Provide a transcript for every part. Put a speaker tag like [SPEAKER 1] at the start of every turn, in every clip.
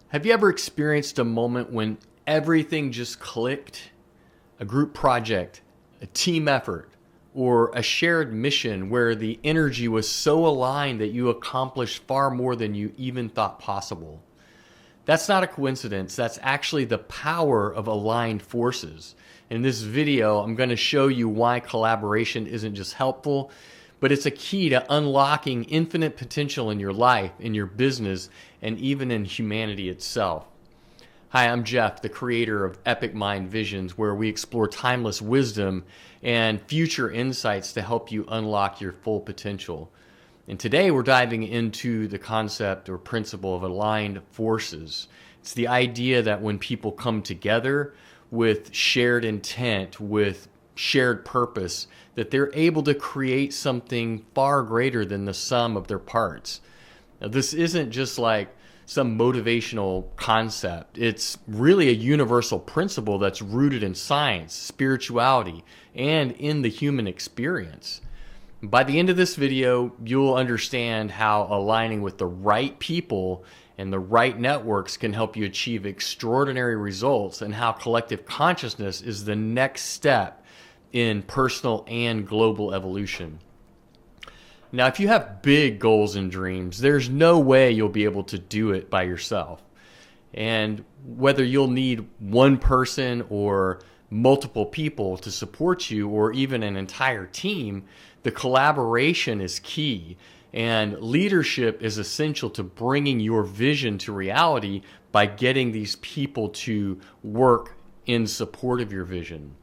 [SPEAKER 1] Have you ever experienced a moment when everything just clicked? A group project, a team effort, or a shared mission where the energy was so aligned that you accomplished far more than you even thought possible? That's not a coincidence. That's actually the power of aligned forces. In this video, I'm going to show you why collaboration isn't just helpful, but it's a key to unlocking infinite potential in your life, in your business, and even in humanity itself. Hi, I'm Jeff, the creator of Epic Mind Visions, where we explore timeless wisdom and future insights to help you unlock your full potential. And today we're diving into the concept or principle of aligned forces. It's the idea that when people come together with shared intent, with shared purpose, that they're able to create something far greater than the sum of their parts. Now, this isn't just like some motivational concept. It's really a universal principle that's rooted in science, spirituality, and in the human experience. By the end of this video, you'll understand how aligning with the right people and the right networks can help you achieve extraordinary results, and how collective consciousness is the next step in personal and global evolution. Now, if you have big goals and dreams, there's no way you'll be able to do it by yourself. And whether you'll need one person or multiple people to support you, or even an entire team, the collaboration is key. And leadership is essential to bringing your vision to reality by getting these people to work in support of your vision.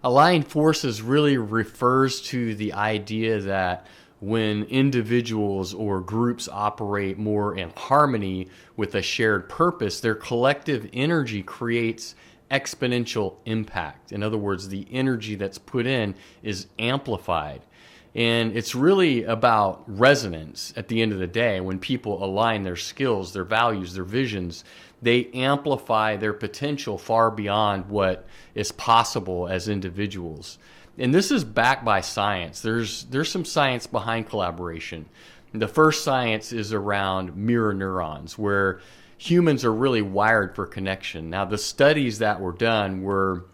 [SPEAKER 1] Aligned forces really refers to the idea that when individuals or groups operate more in harmony with a shared purpose, their collective energy creates exponential impact. In other words, the energy that's put in is amplified. And it's really about resonance at the end of the day. When people align their skills, their values, their visions, they amplify their potential far beyond what is possible as individuals. And this is backed by science. There's some science behind collaboration. The first science is around mirror neurons, where humans are really wired for connection. Now, the studies that were done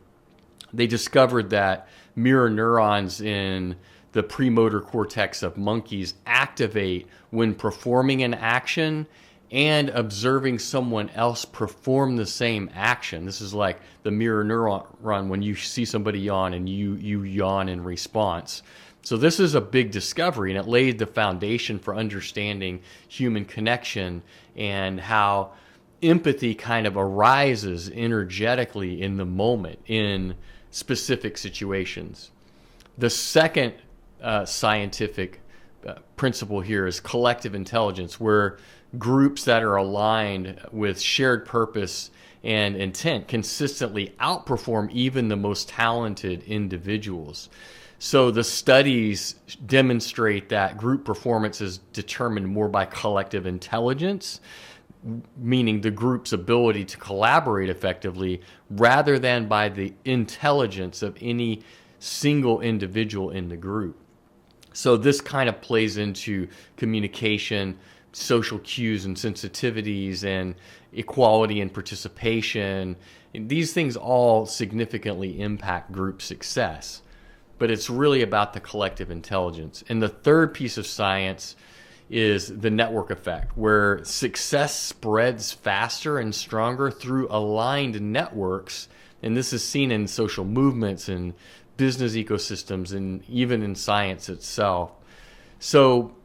[SPEAKER 1] they discovered that mirror neurons in the premotor cortex of monkeys activate when performing an action and observing someone else perform the same action. This is like the mirror neuron when you see somebody yawn and you yawn in response. So this is a big discovery, and it laid the foundation for understanding human connection and how empathy kind of arises energetically in the moment in specific situations. The second scientific principle here is collective intelligence, where groups that are aligned with shared purpose and intent consistently outperform even the most talented individuals. So the studies demonstrate that group performance is determined more by collective intelligence, meaning the group's ability to collaborate effectively, rather than by the intelligence of any single individual in the group. So this kind of plays into communication, social cues and sensitivities, and equality and participation. These things all significantly impact group success, but it's really about the collective intelligence. And the third piece of science is the network effect, where success spreads faster and stronger through aligned networks. And this is seen in social movements and business ecosystems and even in science itself. So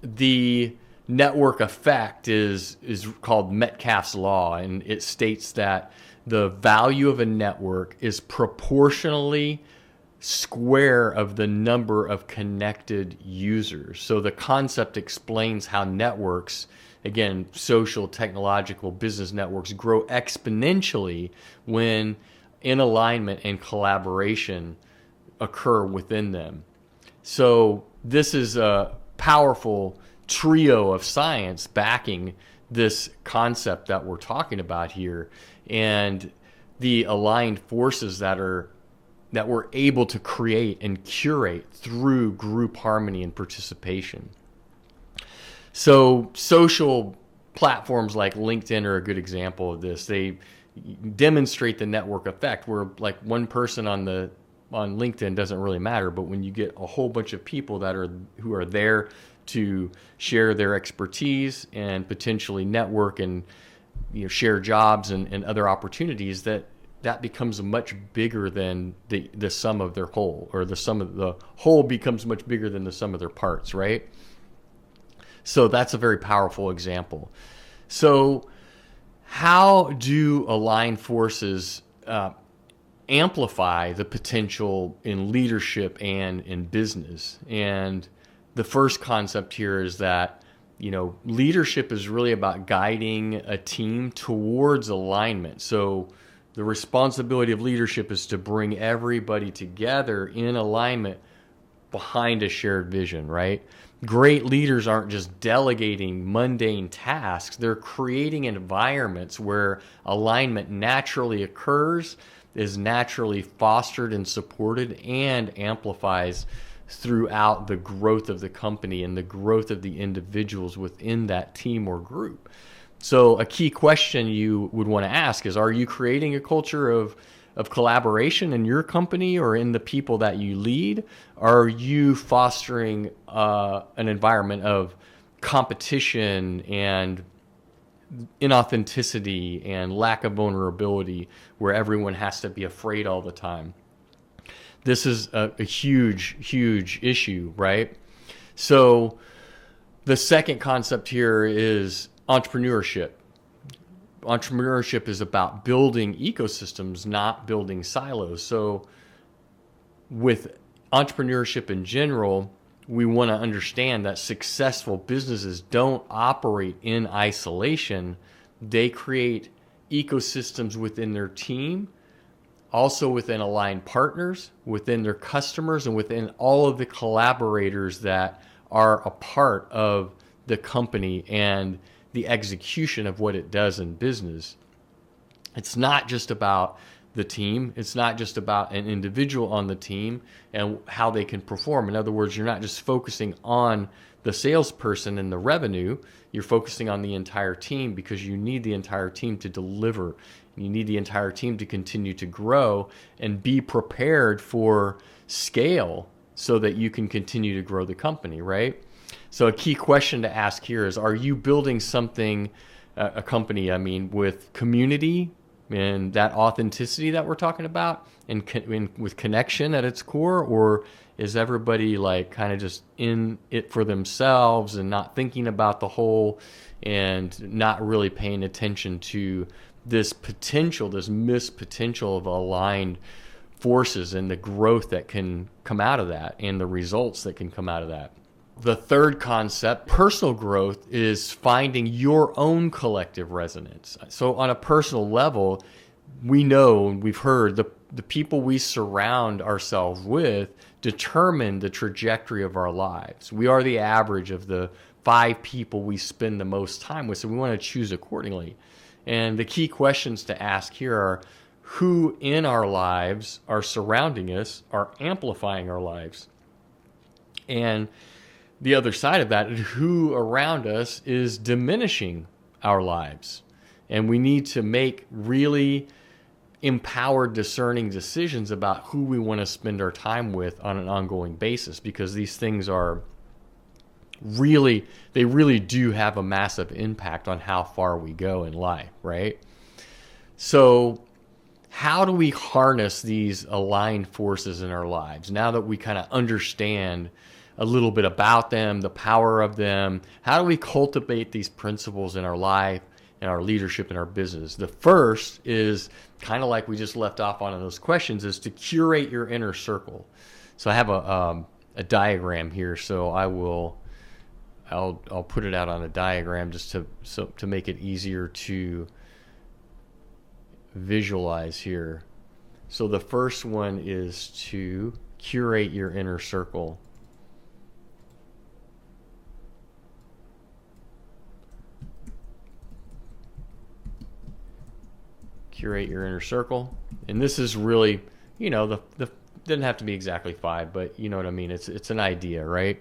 [SPEAKER 1] the network effect is called Metcalfe's law, and it states that the value of a network is proportionally square of the number of connected users. So the concept explains how networks, again, social, technological, business networks, grow exponentially when in alignment and collaboration occur within them. So this is a powerful trio of science backing this concept that we're talking about here, and the aligned forces that we're able to create and curate through group harmony and participation. So social platforms like LinkedIn are a good example of this. They demonstrate the network effect where like one person on LinkedIn doesn't really matter, but when you get a whole bunch of people who are there to share their expertise and potentially network and share jobs and other opportunities, that becomes much bigger than the sum of their whole, or the sum of the whole becomes much bigger than the sum of their parts, right? So that's a very powerful example. So how do aligned forces amplify the potential in leadership and in business? And the first concept here is that leadership is really about guiding a team towards alignment. So the responsibility of leadership is to bring everybody together in alignment behind a shared vision, right? Great leaders aren't just delegating mundane tasks. They're creating environments where alignment naturally occurs, is naturally fostered and supported, and amplifies throughout the growth of the company and the growth of the individuals within that team or group. So a key question you would want to ask is, are you creating a culture of collaboration in your company or in the people that you lead? Are you fostering an environment of competition and inauthenticity and lack of vulnerability where everyone has to be afraid all the time? This is a huge, huge issue, right? So the second concept here is entrepreneurship. Entrepreneurship is about building ecosystems, not building silos. So with entrepreneurship in general, we want to understand that successful businesses don't operate in isolation. They create ecosystems within their team, also within aligned partners, within their customers, and within all of the collaborators that are a part of the company and the execution of what it does in business. It's not just about the team. It's not just about an individual on the team and how they can perform. In other words, you're not just focusing on the salesperson and the revenue. You're focusing on the entire team, because you need the entire team to deliver. You need the entire team to continue to grow and be prepared for scale so that you can continue to grow the company, right? So a key question to ask here is, are you building something, a company, with community and that authenticity that we're talking about, and with connection at its core, or is everybody like kind of just in it for themselves and not thinking about the whole and not really paying attention to this potential, this missed potential of aligned forces and the growth that can come out of that and the results that can come out of that? The third concept, personal growth, is finding your own collective resonance. So on a personal level, we know, and we've heard, the people we surround ourselves with determine the trajectory of our lives. We are the average of the 5 people we spend the most time with, so we want to choose accordingly. And the key questions to ask here are, who in our lives are surrounding us, are amplifying our lives? And the other side of that is, who around us is diminishing our lives? And we need to make really empowered, discerning decisions about who we want to spend our time with on an ongoing basis, because these things are they really do have a massive impact on how far we go in life, right? So how do we harness these aligned forces in our lives now that we kind of understand a little bit about them, the power of them? How do we cultivate these principles in our life and our leadership and our business? The first is kind of like we just left off on in those questions, is to curate your inner circle. So I have a diagram here, so I'll put it out on a diagram just to make it easier to visualize here. So the first one is to curate your inner circle. Curate your inner circle. And this is really, the doesn't have to be exactly 5, but you know what I mean. It's an idea, right?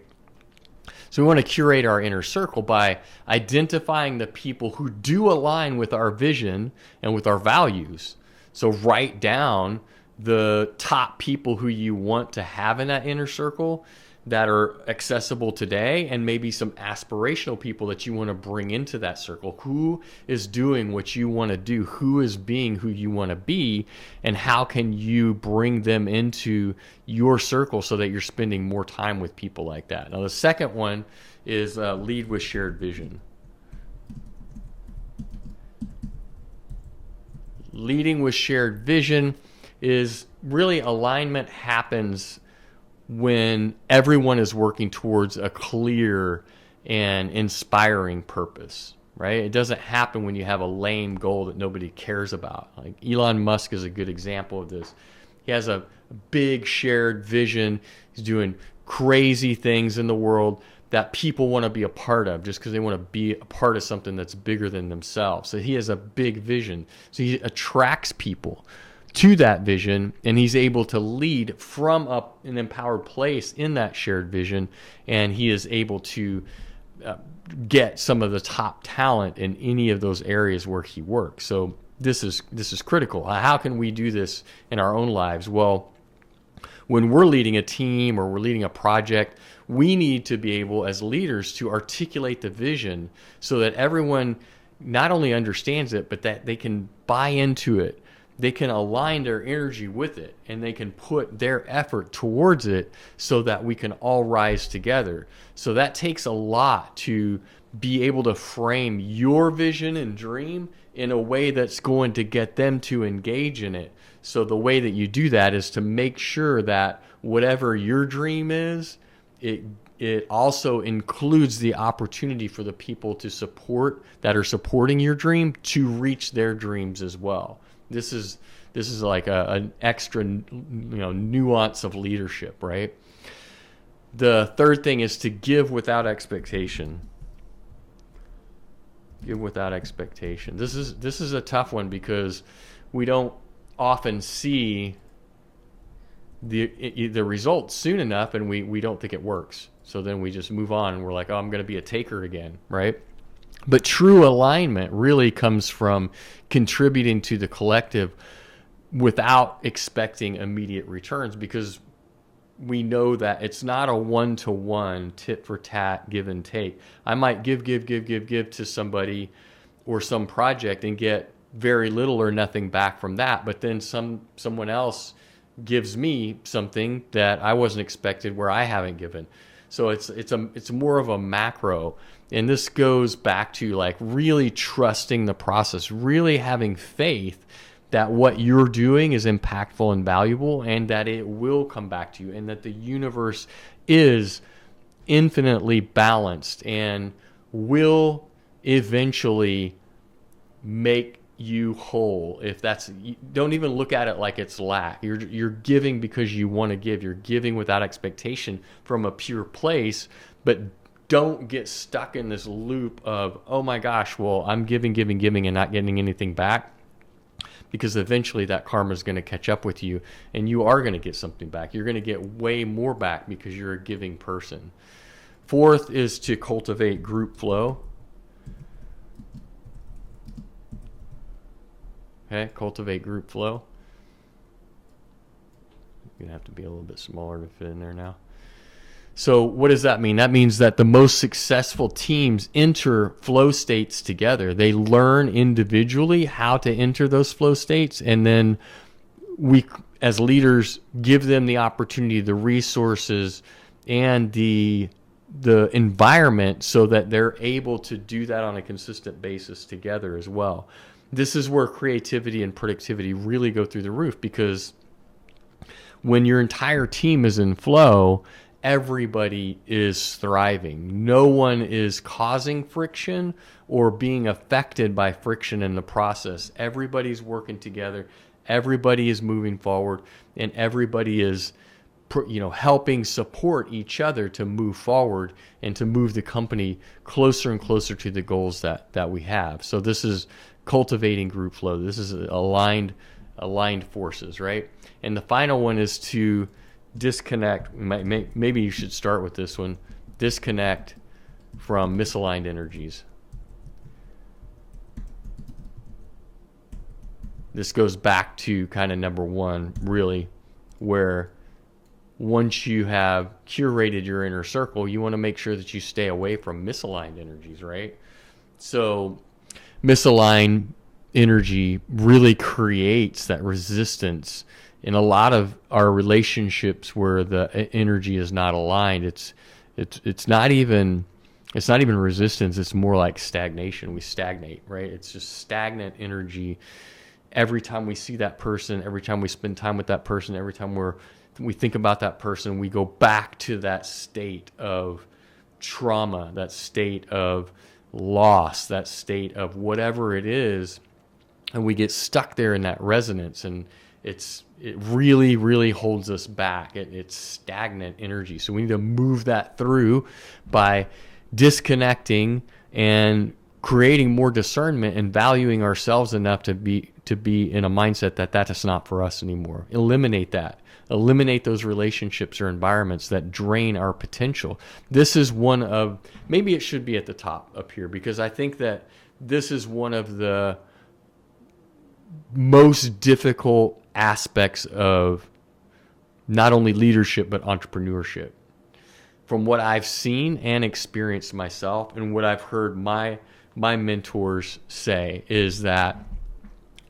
[SPEAKER 1] So we want to curate our inner circle by identifying the people who do align with our vision and with our values. So write down the top people who you want to have in that inner circle that are accessible today, and maybe some aspirational people that you want to bring into that circle. Who is doing what you want to do? Who is being who you want to be? And how can you bring them into your circle so that you're spending more time with people like that? Now, the second one is lead with shared vision. Leading with shared vision is really alignment happens when everyone is working towards a clear and inspiring purpose, right? It doesn't happen when you have a lame goal that nobody cares about. Like Elon Musk is a good example of this. He has a big shared vision. He's doing crazy things in the world that people want to be a part of just because they want to be a part of something that's bigger than themselves. So he has a big vision. So he attracts people to that vision, and he's able to lead from an empowered place in that shared vision, and he is able to get some of the top talent in any of those areas where he works. So this is critical. How can we do this in our own lives? Well, when we're leading a team or we're leading a project, we need to be able as leaders to articulate the vision so that everyone not only understands it, but that they can buy into it. They can align their energy with it, and they can put their effort towards it so that we can all rise together. So that takes a lot to be able to frame your vision and dream in a way that's going to get them to engage in it. So the way that you do that is to make sure that whatever your dream is, it also includes the opportunity for the people to support that are supporting your dream to reach their dreams as well. This is like an extra, nuance of leadership, right? The third thing is to give without expectation. Give without expectation. This is a tough one because we don't often see the results soon enough, and we don't think it works. So then we just move on, and we're like, oh, I'm going to be a taker again, right? But true alignment really comes from contributing to the collective without expecting immediate returns, because we know that it's not a one-to-one, tit-for-tat, give and take. I might give to somebody or some project and get very little or nothing back from that, but then someone else gives me something that I wasn't expected where I haven't given. So it's more of a macro. And this goes back to like really trusting the process, really having faith that what you're doing is impactful and valuable, and that it will come back to you, and that the universe is infinitely balanced and will eventually make you whole. Don't even look at it like it's lack. You're giving because you want to give. You're giving without expectation from a pure place, but don't get stuck in this loop of, oh my gosh, well, I'm giving and not getting anything back, because eventually that karma is going to catch up with you, and you are going to get something back. You're going to get way more back because you're a giving person. Fourth is to cultivate group flow. Okay, cultivate group flow. You're going to have to be a little bit smaller to fit in there now. So what does that mean? That means that the most successful teams enter flow states together. They learn individually how to enter those flow states, and then we, as leaders, give them the opportunity, the resources, and the environment so that they're able to do that on a consistent basis together as well. This is where creativity and productivity really go through the roof, because when your entire team is in flow, everybody is thriving. No one is causing friction or being affected by friction in the process. Everybody's working together. Everybody is moving forward, and everybody is, helping support each other to move forward and to move the company closer and closer to the goals that we have. So this is cultivating group flow. This is aligned forces, right? And the final one is to disconnect. Maybe you should start with this one. Disconnect from misaligned energies. This goes back to kind of number one, really, where once you have curated your inner circle, you want to make sure that you stay away from misaligned energies, right? So misaligned energy really creates that resistance in a lot of our relationships where the energy is not aligned. It's not even resistance. It's more like stagnation. We stagnate, right? It's just stagnant energy. Every time we see that person, every time we spend time with that person, every time we think about that person, we go back to that state of trauma, that state of loss, that state of whatever it is, and we get stuck there in that resonance, and it really, really holds us back. It's stagnant energy. So we need to move that through by disconnecting and creating more discernment and valuing ourselves enough to be in a mindset that is not for us anymore. Eliminate that. Eliminate those relationships or environments that drain our potential. This is one of, maybe it should be at the top up here, because I think that this is one of the most difficult aspects of not only leadership but entrepreneurship. From what I've seen and experienced myself, and what I've heard my mentors say, is that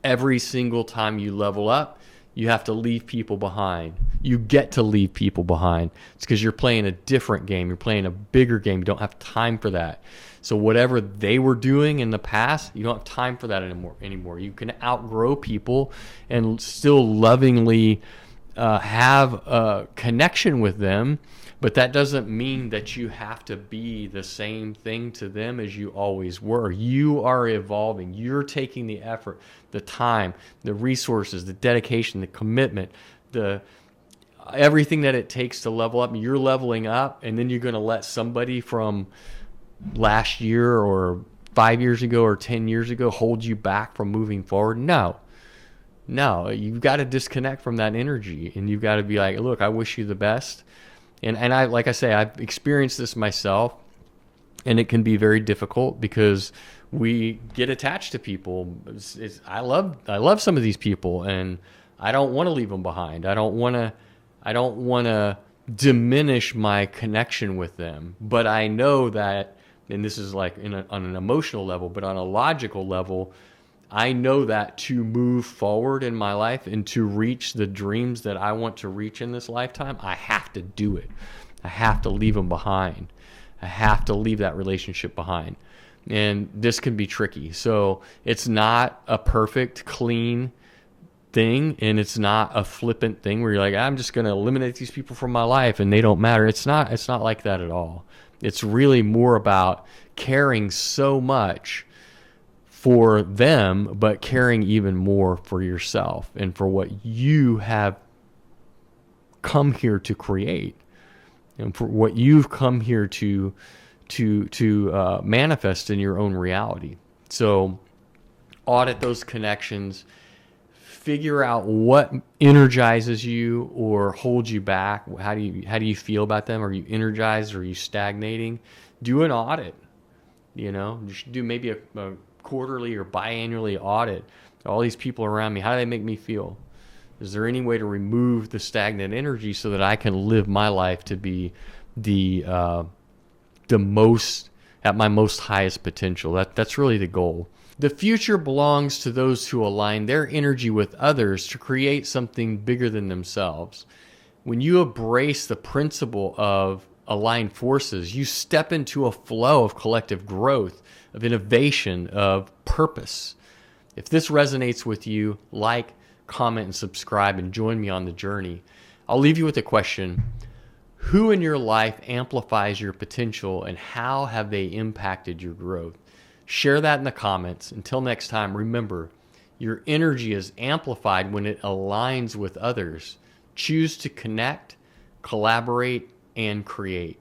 [SPEAKER 1] every single time you level up, you have to leave people behind. You get to leave people behind. It's because you're playing a different game. You're playing a bigger game. You don't have time for that. So whatever they were doing in the past, you don't have time for that anymore. You can outgrow people and still lovingly have a connection with them, but that doesn't mean that you have to be the same thing to them as you always were. You are evolving. You're taking the effort, the time, the resources, the dedication, the commitment, everything that it takes to level up. You're leveling up, and then you're going to let somebody from last year or 5 years ago or 10 years ago hold you back from moving forward. No, you've got to disconnect from that energy, and you've got to be like, look, I wish you the best. And I, like I say, I've experienced this myself, and it can be very difficult because we get attached to people. I love some of these people, and I don't want to leave them behind. I don't want to diminish my connection with them. But I know that, and this is like on an emotional level, but on a logical level, I know that to move forward in my life and to reach the dreams that I want to reach in this lifetime, I have to do it. I have to leave them behind. I have to leave that relationship behind. And this can be tricky. So it's not a perfect, clean thing, and it's not a flippant thing where you're like, I'm just going to eliminate these people from my life and they don't matter. It's not like that at all. It's really more about caring so much for them, but caring even more for yourself and for what you have come here to create, and for what you've come here to manifest in your own reality. So audit those connections, figure out what energizes you or holds you back. How do you feel about them? Are you energized? Are you stagnating? Do an audit. You should do maybe a quarterly or biannually audit. All these people around me, how do they make me feel? Is there any way to remove the stagnant energy so that I can live my life to be the most at my most highest potential? That's really the goal. The future belongs to those who align their energy with others to create something bigger than themselves. When you embrace the principle of aligned forces, you step into a flow of collective growth, of innovation, of purpose. If this resonates with you, like, comment, and subscribe, and join me on the journey. I'll leave you with a question. Who in your life amplifies your potential, and how have they impacted your growth? Share that in the comments. Until next time, remember, your energy is amplified when it aligns with others. Choose to connect, collaborate, and create.